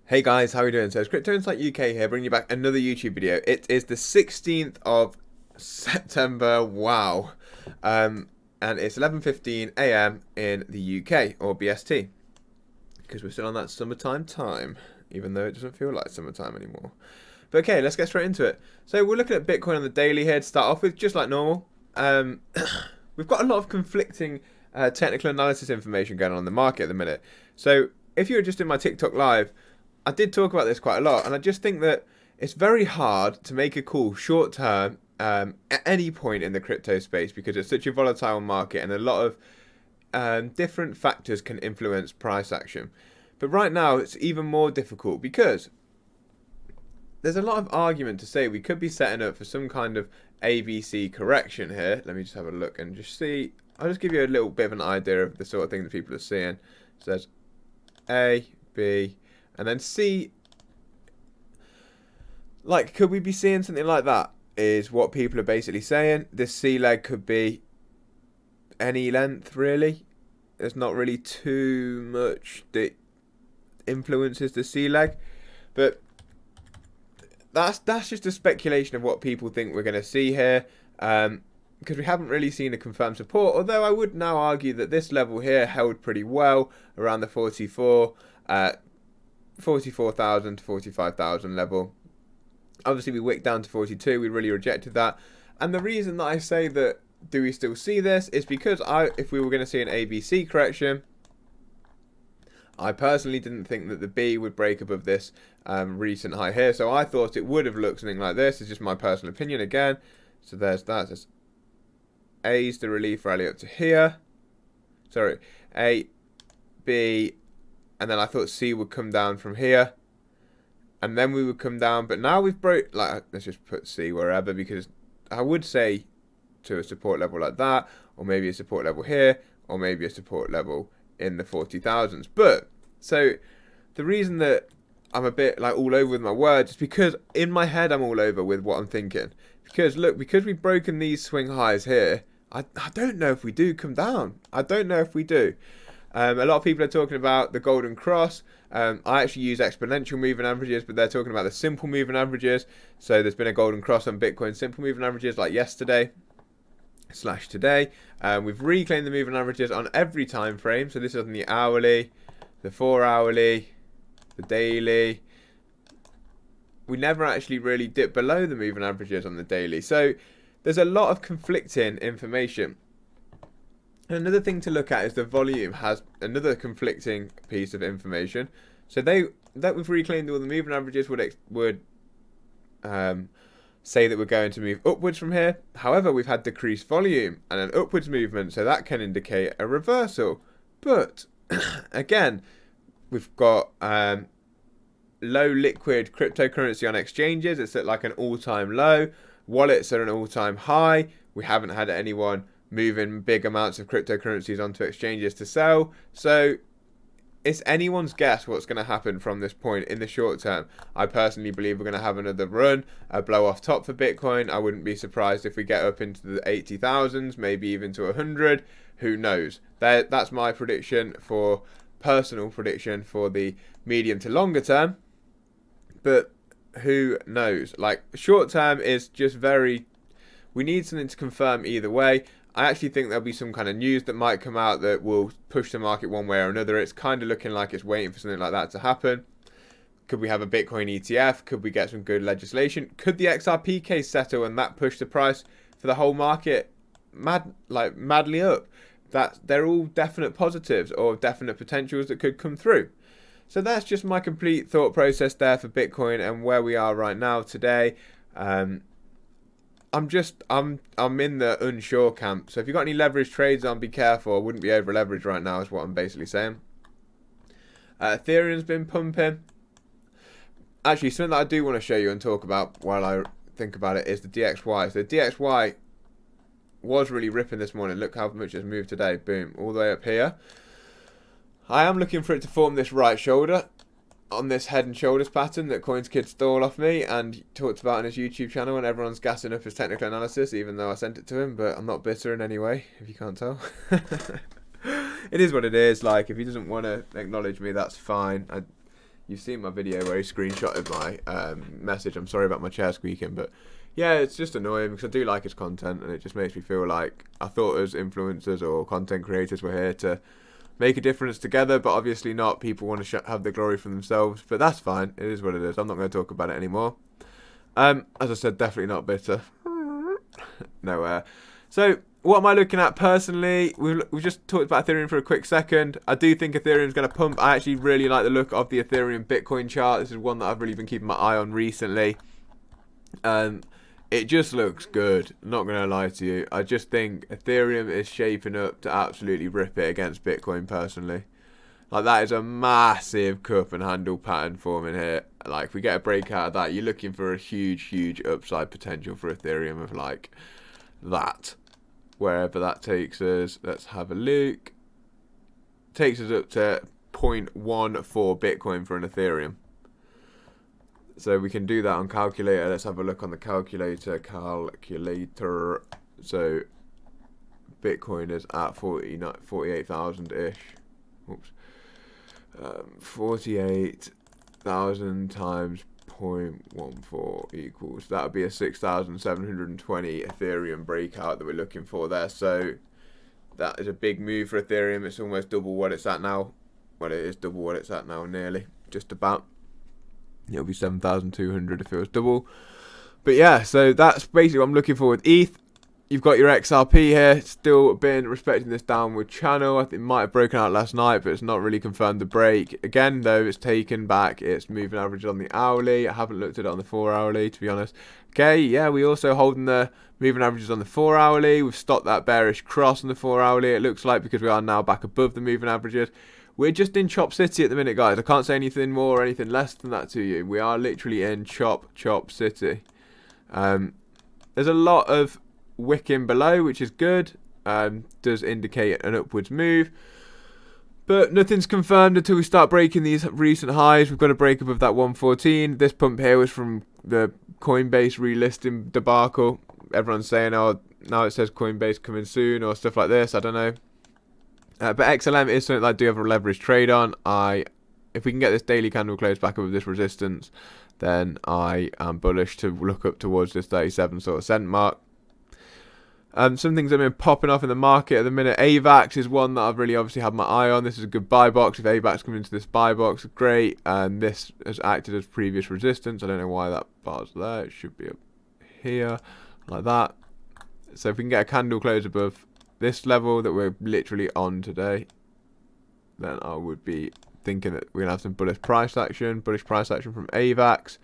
Hey guys, how are you doing? So it's Crypto Insight UK here, bringing you back another YouTube video. It is the 16th of September, wow. And it's 11:15 a.m. in the UK, or BST, because we're still on that summertime time, even though it doesn't feel like summertime anymore. But okay, let's get straight into it. So we're looking at Bitcoin on the daily here to start off with, just like normal. We've got a lot of conflicting technical analysis information going on in the market at the minute. So if you're just in my TikTok live, I did talk about this quite a lot, and I just think that it's very hard to make a call short term at any point in the crypto space because it's such a volatile market and a lot of different factors can influence price action. But right now, it's even more difficult because there's a lot of argument to say we could be setting up for some kind of ABC correction here. Let me just have a look and just see. I'll just give you a little bit of an idea of the sort of thing that people are seeing. So there's A, B, and then C. Like, could we be seeing something like that? Is what people are basically saying. This C leg could be any length, really. There's not really too much that influences the C leg. But that's just a speculation of what people think we're going to see here. Because we haven't really seen a confirmed support. Although I would now argue that this level here held pretty well around the 44,000 to 45,000 level. Obviously, we wicked down to 42. We really rejected that. And the reason that I say that do we still see this is because if we were going to see an ABC correction, I personally didn't think that the B would break above this recent high here. So I thought it would have looked something like this. It's just my personal opinion again. So there's that. There's A's the relief rally up to here. Sorry, A, B, and then I thought C would come down from here, and then we would come down. But now we've broke. Like, let's just put C wherever, because I would say to a support level like that, or maybe a support level here, or maybe a support level in the 40,000s. But so the reason that I'm a bit like all over with my words is because in my head I'm all over with what I'm thinking. Because look, because we've broken these swing highs here, I don't know if we do come down. I don't know if we do. A lot of people are talking about the golden cross. I actually use exponential moving averages, but they're talking about the simple moving averages. So there's been a golden cross on Bitcoin simple moving averages like yesterday / today. We've reclaimed the moving averages on every time frame. So this is on the hourly, the 4 hourly, the daily. We never actually really dip below the moving averages on the daily. So there's a lot of conflicting information. Another thing to look at is the volume has another conflicting piece of information. So that we've reclaimed all the moving averages would say that we're going to move upwards from here. However, we've had decreased volume and an upwards movement, so that can indicate a reversal. But again, we've got low liquid cryptocurrency on exchanges. It's at like an all-time low. Wallets are an all-time high. We haven't had anyone moving big amounts of cryptocurrencies onto exchanges to sell. So it's anyone's guess what's going to happen from this point in the short term. I personally believe we're going to have another run, a blow off top for Bitcoin. I wouldn't be surprised if we get up into the 80,000s, maybe even to 100. Who knows? That's my personal prediction for the medium to longer term. But who knows? Like, short term is just we need something to confirm either way. I actually think there'll be some kind of news that might come out that will push the market one way or another. It's kind of looking like it's waiting for something like that to happen. Could we have a Bitcoin ETF? Could we get some good legislation? Could the XRP case settle and that push the price for the whole market madly up? They're all definite positives or definite potentials that could come through. So that's just my complete thought process there for Bitcoin and where we are right now today. I'm in the unsure camp. So if you've got any leverage trades on, be careful. I wouldn't be over leveraged right now is what I'm basically saying. Ethereum's been pumping. Actually, something that I do want to show you and talk about while I think about it is the DXY. So the DXY was really ripping this morning. Look how much it's moved today. Boom, all the way up here. I am looking for it to form this right shoulder on this head and shoulders pattern that CoinsKid stole off me and talked about on his YouTube channel, and everyone's gassing up his technical analysis even though I sent it to him, but I'm not bitter in any way, if you can't tell. It is what it is. Like, if he doesn't want to acknowledge me, that's fine. you've seen my video where he screenshotted my message. I'm sorry about my chair squeaking, but yeah, it's just annoying because I do like his content, and it just makes me feel like I thought as influencers or content creators we're here to make a difference together, but obviously not. People want to have the glory for themselves, but that's fine. It is what it is. I'm not going to talk about it anymore. As I said, definitely not bitter. No. So what am I looking at personally? We've just talked about Ethereum for a quick second. I do think Ethereum's going to pump. I actually really like the look of the Ethereum Bitcoin chart. This is one that I've really been keeping my eye on recently. It just looks good, not going to lie to you. I just think Ethereum is shaping up to absolutely rip it against Bitcoin personally. Like, that is a massive cup and handle pattern forming here. Like, if we get a breakout of that, you're looking for a huge upside potential for Ethereum of like that. Wherever that takes us, let's have a look. Takes us up to 0.14 Bitcoin for an Ethereum. So we can do that on calculator. Let's have a look on the calculator. So Bitcoin is at 48,000-ish. Oops. 48,000 times 0.14 equals, that would be a 6,720 Ethereum breakout that we're looking for there. So that is a big move for Ethereum. It's almost double what it's at now. Well, it is double what it's at now, nearly, just about. It'll be 7,200 if it was double. But yeah, so that's basically what I'm looking for with ETH. You've got your XRP here, still been respecting this downward channel. I think it might have broken out last night, but it's not really confirmed the break. Again, though, it's taken back its moving average on the hourly. I haven't looked at it on the 4 hourly, to be honest. Okay, yeah, we also holding the moving averages on the 4 hourly. We've stopped that bearish cross on the 4 hourly, it looks like, because we are now back above the moving averages. We're just in Chop City at the minute, guys. I can't say anything more or anything less than that to you. We are literally in Chop City. There's a lot of wicking below, which is good. Does indicate an upwards move. But nothing's confirmed until we start breaking these recent highs. We've got to break above that 114. This pump here was from the Coinbase relisting debacle. Everyone's saying, oh, now it says Coinbase coming soon or stuff like this. I don't know. But XLM is something that I do have a leverage trade on. If we can get this daily candle close back up with this resistance, then I am bullish to look up towards this 37 sort of cent mark. Some things that have been popping off in the market at the minute. AVAX is one that I've really obviously had my eye on. This is a good buy box. If AVAX comes into this buy box, great. And this has acted as previous resistance. I don't know why that bar's there. It should be up here, like that. So if we can get a candle close above this level that we're literally on today, then I would be thinking that we're going to have some bullish price action from AVAX.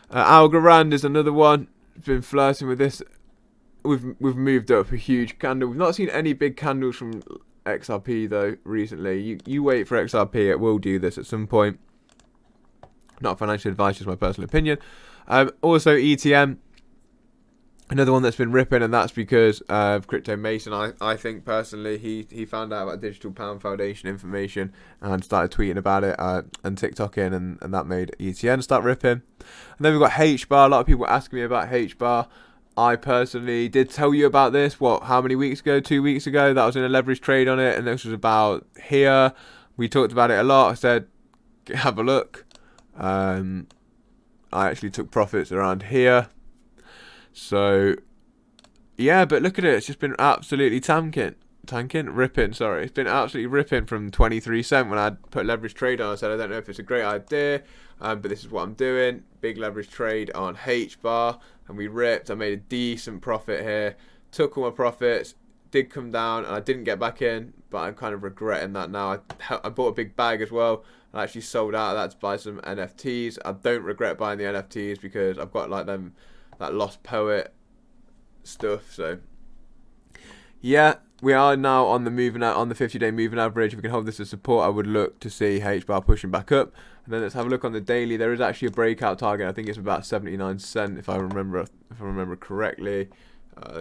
Algorand is another one. It's been flirting with this. We've moved up a huge candle. We've not seen any big candles from XRP though recently. You wait for XRP, it will do this at some point. Not financial advice, just my personal opinion. Also ETM, another one that's been ripping, and that's because of Crypto Mason. I think personally he found out about Digital Pound Foundation information and started tweeting about it and TikToking, and that made ETN start ripping. And then we've got HBAR. A lot of people asking me about HBAR. I personally did tell you about this, how many weeks ago? 2 weeks ago. That was in a leverage trade on it, and this was about here. We talked about it a lot. I said, have a look. I actually took profits around here. So, yeah, but look at it. It's just been absolutely ripping, sorry. It's been absolutely ripping from 23 cent when I put leverage trade on. I said, I don't know if it's a great idea, but this is what I'm doing. Big leverage trade on HBAR, and we ripped. I made a decent profit here. Took all my profits, did come down, and I didn't get back in, but I'm kind of regretting that now. I bought a big bag as well. I actually sold out of that to buy some NFTs. I don't regret buying the NFTs because I've got like them, that Lost Poet stuff. So yeah, we are now on the 50-day moving average. If we can hold this as support, I would look to see HBAR pushing back up. And then let's have a look on the daily. There is actually a breakout target. I think it's about 79 cent if I remember correctly.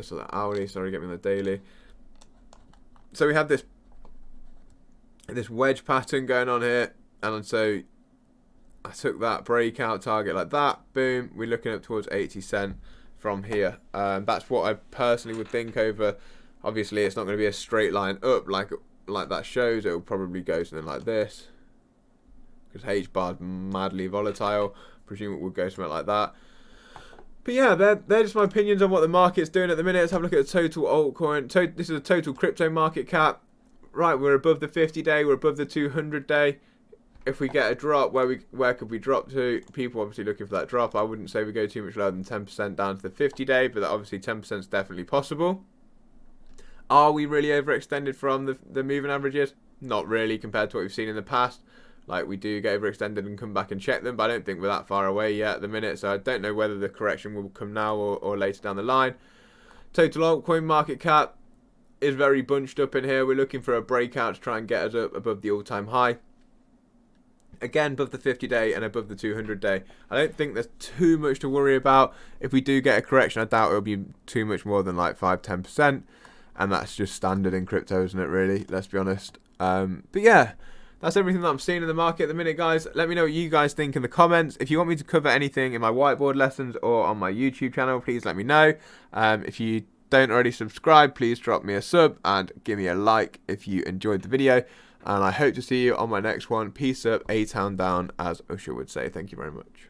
So the hourly, sorry, get me on the daily. So we have this wedge pattern going on here, and so I took that breakout target like that. Boom, we're looking up towards 80 cent from here. That's what I personally would think over. Obviously, it's not going to be a straight line up like that shows. It will probably go something like this, because because H-bar is madly volatile. Presume it would go something like that. But yeah, they're just my opinions on what the market's doing at the minute. Let's have a look at the total altcoin. This is a total crypto market cap. Right, we're above the 50-day, we're above the 200-day. If we get a drop, where could we drop to? People obviously looking for that drop. I wouldn't say we go too much lower than 10% down to the 50-day, but obviously 10% is definitely possible. Are we really overextended from the moving averages? Not really, compared to what we've seen in the past. Like, we do get overextended and come back and check them, but I don't think we're that far away yet at the minute, so I don't know whether the correction will come now or later down the line. Total altcoin market cap is very bunched up in here. We're looking for a breakout to try and get us up above the all-time high. Again, above the 50-day and above the 200-day. I don't think there's too much to worry about. If we do get a correction, I doubt it'll be too much more than like 5-10%. And that's just standard in crypto, isn't it, really? Let's be honest. But yeah, that's everything that I'm seeing in the market at the minute, guys. Let me know what you guys think in the comments. If you want me to cover anything in my whiteboard lessons or on my YouTube channel, please let me know. If you don't already subscribe, please drop me a sub and give me a like if you enjoyed the video. And I hope to see you on my next one. Peace up, A-Town down, as Usher would say. Thank you very much.